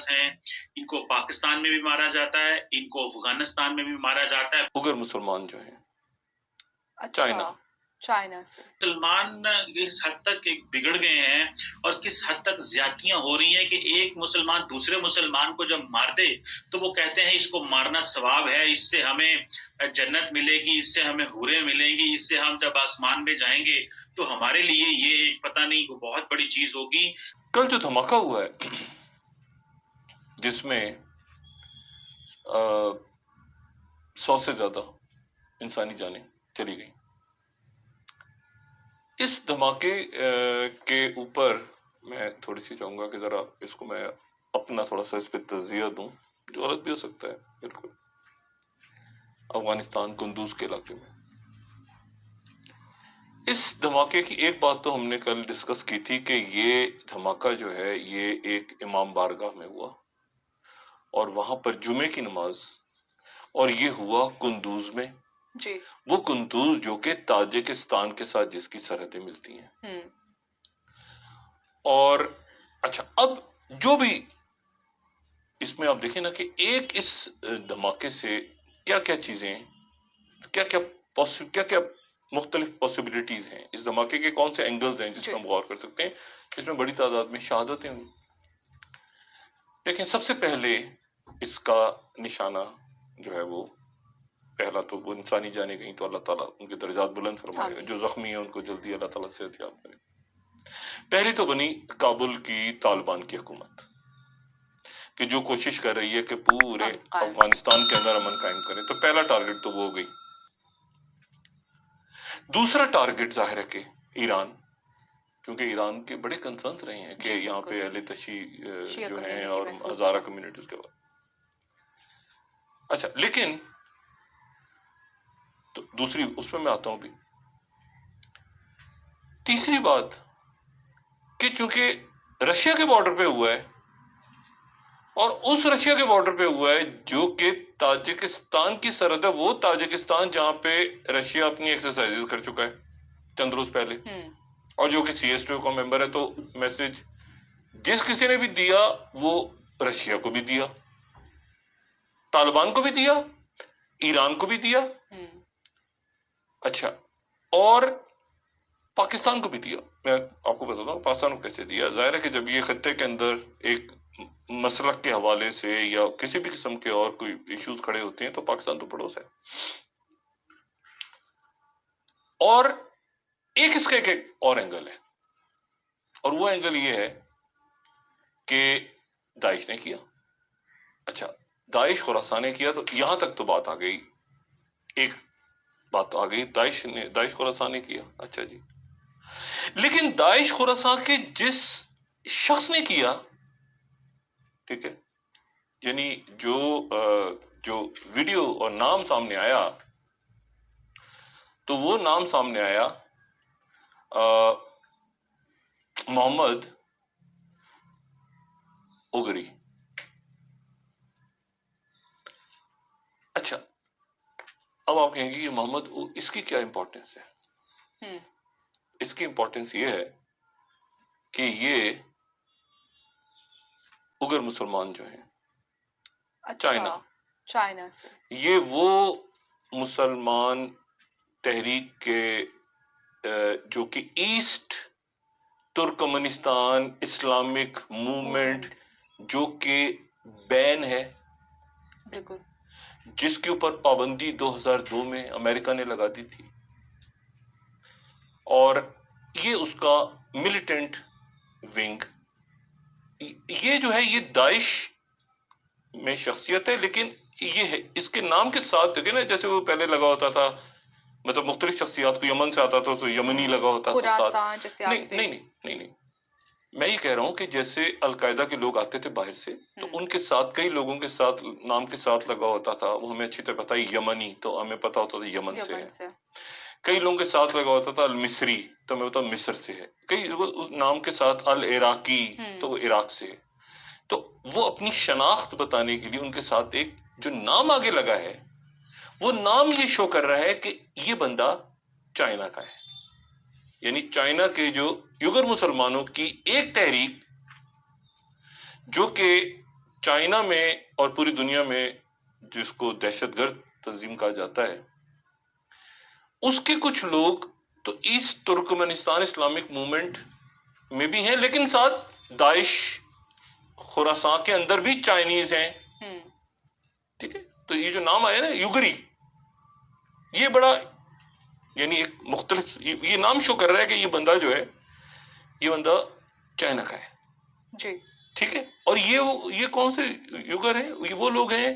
پاس ہیں، ان کو پاکستان میں بھی مارا جاتا ہے، ان کو افغانستان میں بھی مارا جاتا ہے۔ اگر مسلمان جو ہیں چائنا سے مسلمان اس حد تک بگڑ گئے ہیں اور کس حد تک زیادتیاں ہو رہی ہیں کہ ایک مسلمان دوسرے مسلمان کو جب مار دے تو وہ کہتے ہیں اس کو مارنا ثواب ہے، اس سے ہمیں جنت ملے گی، اس سے ہمیں حوریں ملیں گی، اس سے ہم جب آسمان میں جائیں گے تو ہمارے لیے یہ ایک پتہ نہیں وہ بہت بڑی چیز ہوگی۔ کل جو دھماکہ ہوا ہے جس میں 100 سے زیادہ انسانی جانیں چلی گئیں، اس دھماکے کے اوپر میں تھوڑی سی چاہوں گا کہ ذرا اس کو میں اپنا تھوڑا سا اس پہ تجزیہ دوں، جو غلط بھی ہو سکتا ہے بالکل۔ افغانستان قندوز کے علاقے میں اس دھماکے کی ایک بات تو ہم نے کل ڈسکس کی تھی کہ یہ دھماکہ جو ہے یہ ایک امام بارگاہ میں ہوا اور وہاں پر جمعے کی نماز، اور یہ ہوا قندوز میں، جی وہ قندوز جو کہ تاجکستان کے ساتھ جس کی سرحدیں ملتی ہیں۔ اور اچھا، اب جو بھی اس میں آپ دیکھیں نا کہ ایک اس دھماکے سے کیا کیا چیزیں، کیا کیا مختلف پاسبلٹیز ہیں، اس دھماکے کے کون سے اینگلز ہیں جس پہ ہم غور کر سکتے ہیں۔ اس میں بڑی تعداد میں شہادتیں ہوئی۔ دیکھیں، سب سے پہلے اس کا نشانہ جو ہے وہ پہلا تو وہ انسانی جانیں گئیں تو اللہ تعالیٰ ان کے درجات بلند فرمائے، جو زخمی ہیں ان کو جلدی اللہ تعالیٰ صحت یاب کرے۔ پہلی تو بنی کابل کی طالبان کی حکومت کہ جو کوشش کر رہی ہے کہ پورے افغانستان کے اندر امن قائم کرے، تو پہلا ٹارگٹ تو وہ ہو گئی۔ دوسرا ٹارگٹ ظاہر ہے کہ ایران، کیونکہ ایران کے بڑے کنسرنز رہے ہیں کہ یہاں پہ اہل تشیع جو ہیں اور ہزارہ کمیونٹیز کے بعد۔ اچھا، لیکن تو دوسری اس میں آتا ہوں بھی۔ تیسری بات کہ چونکہ رشیا کے بارڈر پہ ہوا ہے اور اس رشیا کے بارڈر پہ ہوا ہے جو کہ تاجکستان کی سرحد ہے، وہ تاجکستان جہاں پہ رشیا اپنی ایکسرسائزز کر چکا ہے چند روز پہلے، اور جو کہ سی ایس ٹی او کا ممبر ہے، تو میسج جس کسی نے بھی دیا وہ رشیا کو بھی دیا، طالبان کو بھی دیا، ایران کو بھی دیا، اچھا، اور پاکستان کو بھی دیا۔ میں آپ کو بتاتا ہوں پاکستان کو کیسے دیا۔ ظاہر ہے کہ جب یہ خطے کے اندر ایک مسلک کے حوالے سے یا کسی بھی قسم کے اور کوئی ایشوز کھڑے ہوتے ہیں تو پاکستان تو پڑوس ہے۔ اور ایک اس کا ایک اور اینگل ہے، اور وہ اینگل یہ ہے کہ داعش نے کیا۔ اچھا، داعش خراسان نے کیا، تو یہاں تک تو بات آ گئی، ایک بات تو آ گئی، داعش خراسان نے کیا، اچھا جی۔ لیکن داعش خراسان کے جس شخص نے کیا، ٹھیک ہے، یعنی جو ویڈیو اور نام سامنے آیا، تو وہ نام سامنے آیا محمد اوگری۔ اچھا، اب آپ کہیں گے کہ محمد اس کی کیا امپورٹنس ہے؟ اس کی امپورٹنس یہ ہے کہ یہ اگر مسلمان جو ہیں چائنا سے، یہ وہ مسلمان تحریک کے جو کہ ایسٹ ترکمنستان اسلامک موومنٹ جو کہ بین ہے، بالکل، جس کے اوپر پابندی 2002 میں امریکہ نے لگا دی تھی، اور یہ اس کا ملیٹنٹ ونگ، یہ جو ہے یہ داعش میں شخصیت ہے، لیکن یہ ہے اس کے نام کے ساتھ دیکھیں نا، جیسے وہ پہلے لگا ہوتا تھا، مطلب مختلف شخصیات کو یمن سے آتا تھا تو یمنی لگا ہوتا تھا، نہیں، میں یہ کہہ رہا ہوں کہ جیسے القاعدہ کے لوگ آتے تھے باہر سے، تو ان کے ساتھ کئی لوگوں کے ساتھ نام کے ساتھ لگا ہوتا تھا، وہ ہمیں اچھی طرح پتا ہے یمنی، تو ہمیں پتا ہوتا تھا یمن سے ہے۔ کئی لوگوں کے ساتھ لگا ہوتا تھا المصری، تو ہمیں پتا مصر سے ہے۔ کئی نام کے ساتھ العراقی، تو وہ عراق سے ہے۔ تو وہ اپنی شناخت بتانے کے لیے ان کے ساتھ ایک جو نام آگے لگا ہے، وہ نام یہ شو کر رہا ہے کہ یہ بندہ چائنا کا ہے، یعنی چائنا کے جو یگر مسلمانوں کی ایک تحریک جو کہ چائنا میں اور پوری دنیا میں جس کو دہشت گرد تنظیم کہا جاتا ہے، اس کے کچھ لوگ تو ایسٹ ترکمانستان اسلامک موومنٹ میں بھی ہیں، لیکن ساتھ داعش خراسان کے اندر بھی چائنیز ہیں. ٹھیک ہے، تو یہ جو نام آیا نا یوگری، یہ بڑا یعنی ایک مختلف، یہ نام شو کر رہا ہے کہ یہ بندہ جو ہے، یہ بندہ چائنا کا ہے. جی ٹھیک ہے، اور یہ کون سے یوگر ہیں؟ یہ وہ لوگ ہیں.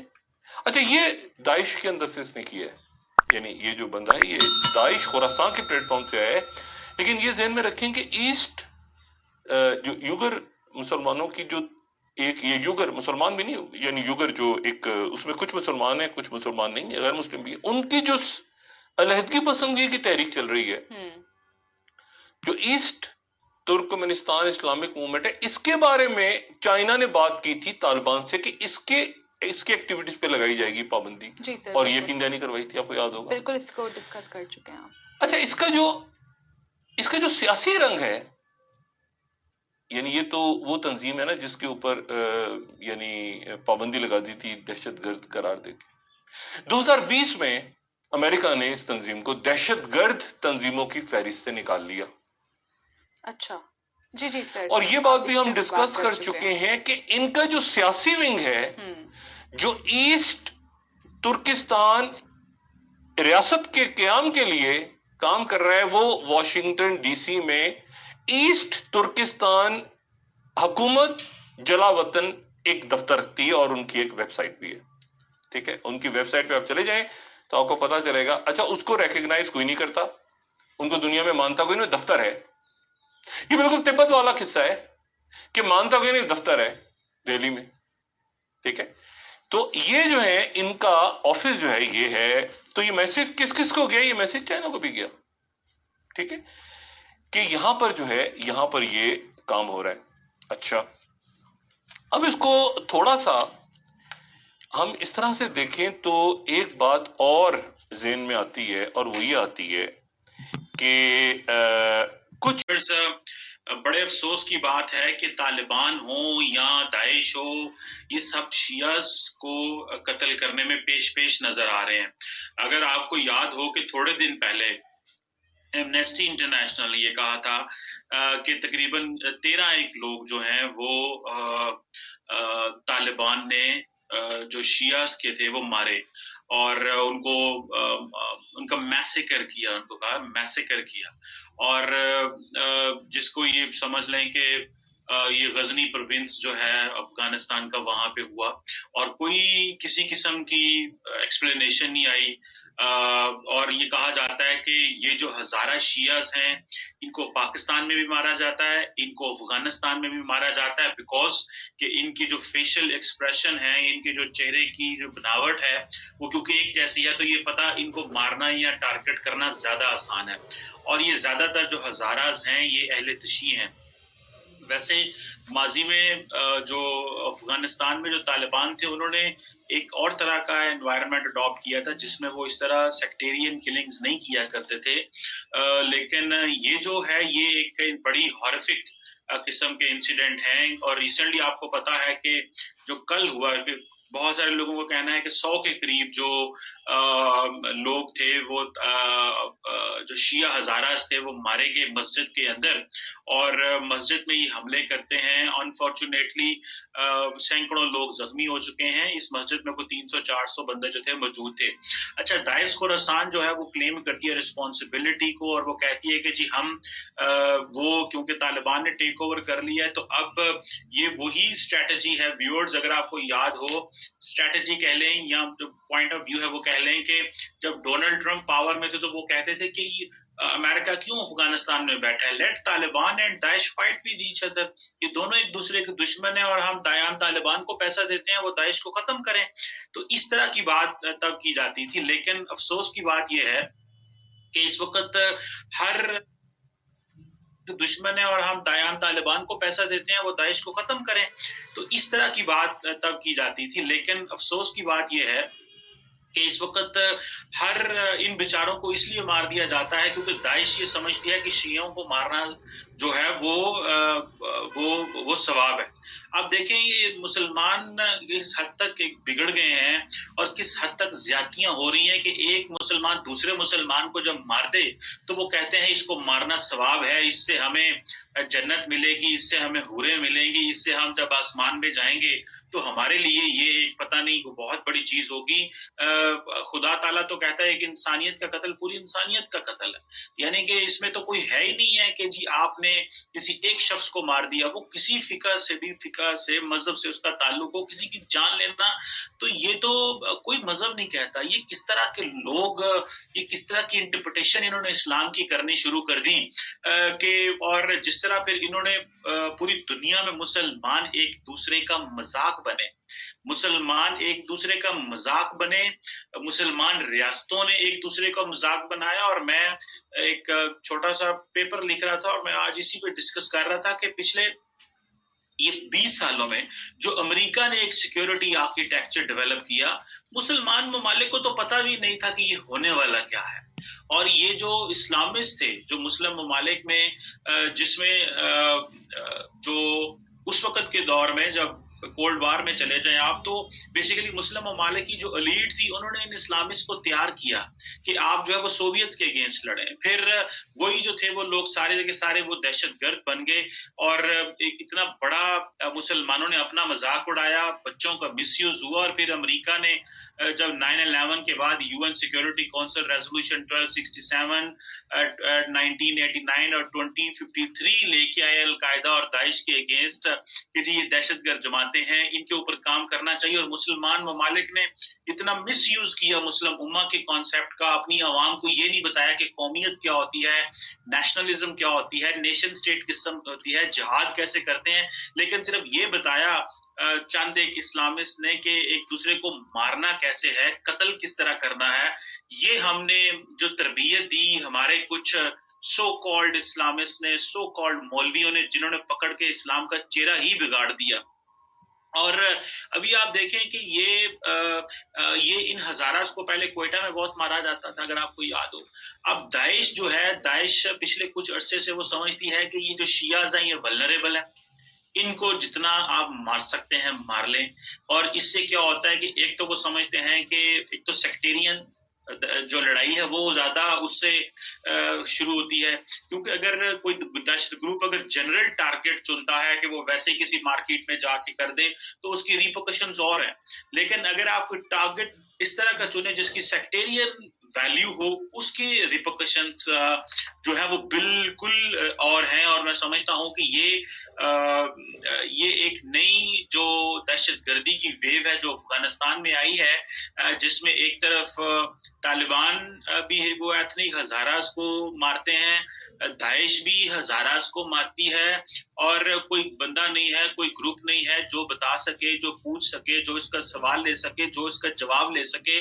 اچھا، یہ داعش کے اندر سے اس نے کیا ہے، یعنی یہ جو بندہ ہے یہ داعش خراسان کے پلیٹ فارم سے ہے. لیکن یہ ذہن میں رکھیں کہ ایسٹ جو یوگر مسلمانوں کی جو ایک، یہ یوگر مسلمان بھی نہیں، یعنی یوگر جو ایک، اس میں کچھ مسلمان ہیں کچھ مسلمان نہیں ہیں، غیر مسلم بھی ہیں، ان کی جو علیحدگی پسندگی کی تحریک چل رہی ہے، جو ایسٹ ترکمانستان اسلامک موومنٹ ہے، اس کے بارے میں چائنا نے بات کی تھی طالبان سے کہ اس کے ایکٹیویٹیز پہ لگائی جائے گی پابندی، جی سر، اور یہ بالکل دہانی کروائی تھی، آپ کو یاد ہوگا. بالکل، اس کو ڈسکس کر چکے ہیں آپ. اچھا، اس کا جو سیاسی رنگ ہے، یعنی یہ تو وہ تنظیم ہے نا جس کے اوپر یعنی پابندی لگا دی تھی دہشت گرد قرار دے کے. 2020 میں امریکہ نے اس تنظیم کو دہشت گرد تنظیموں کی فہرست سے نکال لیا. اچھا، جی جی سر. اور یہ بات بھی اس ہم پہ ڈسکس بات کر چکے ہیں کہ ان کا جو سیاسی ونگ ہے، جو ایسٹ ترکستان ریاست کے قیام کے لیے کام کر رہا ہے، وہ واشنگٹن ڈی سی میں ایسٹ ترکستان حکومت جلا وطن ایک دفتر رکھتی ہے، اور ان کی ایک ویب سائٹ بھی ہے. ٹھیک ہے، ان کی ویب سائٹ پہ آپ چلے جائیں تو آپ کو پتا چلے گا. اچھا، اس کو ریکگنائز کوئی نہیں کرتا، ان کو دنیا میں مانتا کوئی نہیں، دفتر ہے. یہ بالکل تبت والا قصہ ہے کہ مانتا کوئی نہیں، دفتر ہے دہلی میں. ٹھیک ہے، تو یہ جو ہے ان کا آفس جو ہے یہ ہے. تو یہ میسج کس کس کو گیا؟ یہ میسج چائنا کو بھی گیا. ٹھیک ہے، کہ یہاں پر جو ہے، یہاں پر یہ کام ہو رہا ہے. اچھا، اب اس کو تھوڑا سا ہم اس طرح سے دیکھیں تو ایک بات اور ذہن میں آتی ہے، اور وہ یہ آتی ہے کہ کچھ بڑے افسوس کی بات ہے کہ طالبان ہوں یا داعش ہو، یہ سب شیعہ کو قتل کرنے میں پیش نظر آ رہے ہیں. اگر آپ کو یاد ہو کہ تھوڑے دن پہلے ایمنیسٹی انٹرنیشنل یہ کہا تھا کہ تقریباً 13 لوگ جو ہیں وہ طالبان نے جو شیعہ کے تھے وہ مارے، اور ان کا میسیکر کیا، ان کو کہا میسیکر کیا. اور جس کو یہ سمجھ لیں کہ یہ غزنی پروونس جو ہے افغانستان کا، وہاں پہ ہوا، اور کوئی کسی قسم کی ایکسپلینیشن نہیں آئی. اور یہ کہا جاتا ہے کہ یہ جو ہزارہ شیعہ ہیں، ان کو پاکستان میں بھی مارا جاتا ہے، ان کو افغانستان میں بھی مارا جاتا ہے، بیکاز کہ ان کی جو فیشل ایکسپریشن ہے، ان کے جو چہرے کی جو بناوٹ ہے، وہ کیونکہ ایک جیسی ہے، تو یہ پتہ ان کو مارنا یا ٹارگٹ کرنا زیادہ آسان ہے. اور یہ زیادہ تر جو ہزارہ ہیں یہ اہل تشیع ہیں. ویسے ماضی میں جو افغانستان میں جو طالبان تھے، انہوں نے ایک اور طرح کا انوائرمنٹ اڈاپٹ کیا تھا جس میں وہ اس طرح سیکٹیرین کلنگز نہیں کیا کرتے تھے. لیکن یہ جو ہے یہ ایک بڑی ہارفک قسم کے انسیڈنٹ ہیں. اور ریسنٹلی آپ کو پتا ہے کہ جو کل ہوا کہ بہت سارے لوگوں کو کہنا ہے کہ 100 کے قریب جو لوگ تھے، وہ جو شیعہ ہزاراز تھے، وہ مارے گئے مسجد کے اندر، اور مسجد میں یہ حملے کرتے ہیں. انفارچونیٹلی سینکڑوں لوگ زخمی ہو چکے ہیں. اس مسجد میں کوئی 300-400 بندے جو تھے موجود تھے. اچھا، داعش خراسان جو ہے وہ کلیم کرتی ہے رسپانسبلٹی کو، اور وہ کہتی ہے کہ جی ہم وہ کیونکہ طالبان نے ٹیک اوور کر لیا ہے، تو اب یہ وہی اسٹریٹجی ہے. ویورز، اگر آپ کو یاد ہو، اسٹریٹجی کہہ لیں یا جو پوائنٹ آف ویو ہے وہ کہہ لیں کہ جب ڈونلڈ ٹرمپ پاور میں تھے تو وہ کہتے تھے کہ امریکہ کیوں افغانستان میں بیٹھا ہے، let Taliban and Daesh fight بھی ایچ ادر، یہ دونوں ایک دوسرے کے دشمن ہیں، اور ہم طالبان کو پیسہ دیتے ہیں وہ داعش کو ختم کریں. تو اس طرح کی بات تب کی جاتی تھی. لیکن افسوس کی بات یہ ہے کہ اس وقت ہر دشمن ہے، اور ہم طالبان کو پیسہ دیتے ہیں وہ داعش کو ختم کریں. تو اس طرح کی بات تب کی جاتی تھی. لیکن افسوس کی بات یہ ہے کہ اس وقت ہر ان بیچاروں کو اس لیے مار دیا جاتا ہے کیونکہ داعش یہ سمجھتی ہے کہ شیعوں کو مارنا جو ہے وہ ثواب ہے. آپ دیکھیں یہ مسلمان اس حد تک ایک بگڑ گئے ہیں اور کس حد تک زیادتیاں ہو رہی ہیں کہ ایک مسلمان دوسرے مسلمان کو جب مار دے تو وہ کہتے ہیں اس کو مارنا ثواب ہے، اس سے ہمیں جنت ملے گی، اس سے ہمیں حوریں ملیں گی، اس سے ہم جب آسمان میں جائیں گے تو ہمارے لیے یہ ایک پتہ نہیں وہ بہت بڑی چیز ہوگی۔ خدا تعالیٰ تو کہتا ہے کہ انسانیت کا قتل پوری انسانیت کا قتل ہے، یعنی کہ اس میں تو کوئی ہے ہی نہیں ہے کہ جی آپ نے کسی ایک شخص کو مار دیا، وہ کسی فقہ سے بھی، فقہ سے، مذہب سے اس کا تعلق ہو، کسی کی جان لینا تو یہ تو کوئی مذہب نہیں کہتا۔ یہ کس طرح کے لوگ، یہ کس طرح کی انٹرپریٹیشن انہوں نے اسلام کی کرنی شروع کر دی کہ اور جس طرح پھر انہوں نے پوری دنیا میں مسلمان ایک دوسرے کا مذاق بنے، مسلمان ایک دوسرے کا مذاق بنے، مسلمان ریاستوں نے ایک دوسرے کا مذاق بنایا۔ اور میں ایک چھوٹا سا پیپر لکھ رہا تھا اور میں آج اسی پہ ڈسکس کر رہا تھا کہ پچھلے یہ 20 سالوں میں جو امریکہ نے ایک سیکیورٹی آرکیٹیکچر ڈیولپ کیا، مسلمان ممالک کو تو پتہ بھی نہیں تھا کہ یہ ہونے والا کیا ہے۔ اور یہ جو اسلامسٹ تھے جو مسلم ممالک میں جس میں جو اس وقت کے دور میں جب کولڈ وار میں چلے جائیں آپ، تو بیسیکلی مسلم ممالک کی جو ایلیٹ تھی انہوں نے ان اسلامسٹ کو تیار کیا کہ آپ جو ہے وہ سوویت کے اگینسٹ لڑیں۔ پھر وہی جو تھے وہ لوگ سارے کے سارے وہ دہشت گرد بن گئے اور ایک اتنا بڑا مسلمانوں نے اپنا مذاق اڑایا، بچوں کا مس یوز ہوا۔ اور پھر امریکہ نے جب 9/11 کے بعد UN سیکیورٹی کونسل ریزولوشن 1267 1989 اور 2053 لے کے آئے القاعدہ اور داعش کے اگینسٹ کہ جی یہ دہشت گرد جماعتیں ہیں، ان کے اوپر کام کرنا چاہیے۔ اور مسلمان ممالک نے اتنا مس یوز کیا مسلم امہ کے کانسیپٹ کا، اپنی عوام کو یہ نہیں بتایا کہ قومیت کیا ہوتی ہے، نیشنلزم کیا ہوتی ہے، نیشن سٹیٹ قسم ہوتی ہے، جہاد کیسے کرتے ہیں، لیکن صرف یہ بتایا چند ایک اسلامسٹ نے کہ ایک دوسرے کو مارنا کیسے ہے، قتل کس طرح کرنا ہے۔ یہ ہم نے جو تربیت دی ہمارے کچھ سو کالڈ اسلامسٹ نے، سو کالڈ مولویوں نے، جنہوں نے پکڑ کے اسلام کا چہرہ ہی بگاڑ دیا۔ اور ابھی آپ دیکھیں کہ یہ ان ہزاراز کو پہلے کوئٹہ میں بہت مارا جاتا تھا، اگر آپ کو یاد ہو۔ اب داعش جو ہے، داعش پچھلے کچھ عرصے سے وہ سمجھتی ہے کہ یہ جو شیعہ ہیں یہ ولنریبل ہیں، ان کو جتنا آپ مار سکتے ہیں مار لیں۔ اور اس سے کیا ہوتا ہے کہ ایک تو وہ سمجھتے ہیں کہ ایک تو سیکٹیرین جو لڑائی ہے وہ زیادہ اس سے شروع ہوتی ہے، کیونکہ اگر کوئی دہشت گروپ اگر جنرل ٹارگٹ چنتا ہے کہ وہ ویسے کسی مارکیٹ میں جا کے کر دے تو اس کی ریپرکشنز اور ہیں، لیکن اگر آپ کوئی ٹارگٹ اس طرح کا چنیں جس کی سیکٹیرین ویلیو ہو، اس کی ریپرکشنز جو ہے وہ بالکل اور ہیں۔ اور میں سمجھتا ہوں کہ یہ ایک نئی جو دہشت گردی کی ویو ہے جو افغانستان میں آئی ہے، جس میں ایک طرف طالبان بھی وہ ایتھنک ہزاراز کو مارتے ہیں، داعش بھی ہزاراز کو مارتی ہے، اور کوئی بندہ نہیں ہے، کوئی گروپ نہیں ہے جو بتا سکے، جو پوچھ سکے، جو اس کا سوال لے سکے، جو اس کا جواب لے سکے،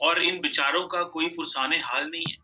اور ان بیچاروں کا کوئی فرسان حال نہیں ہے۔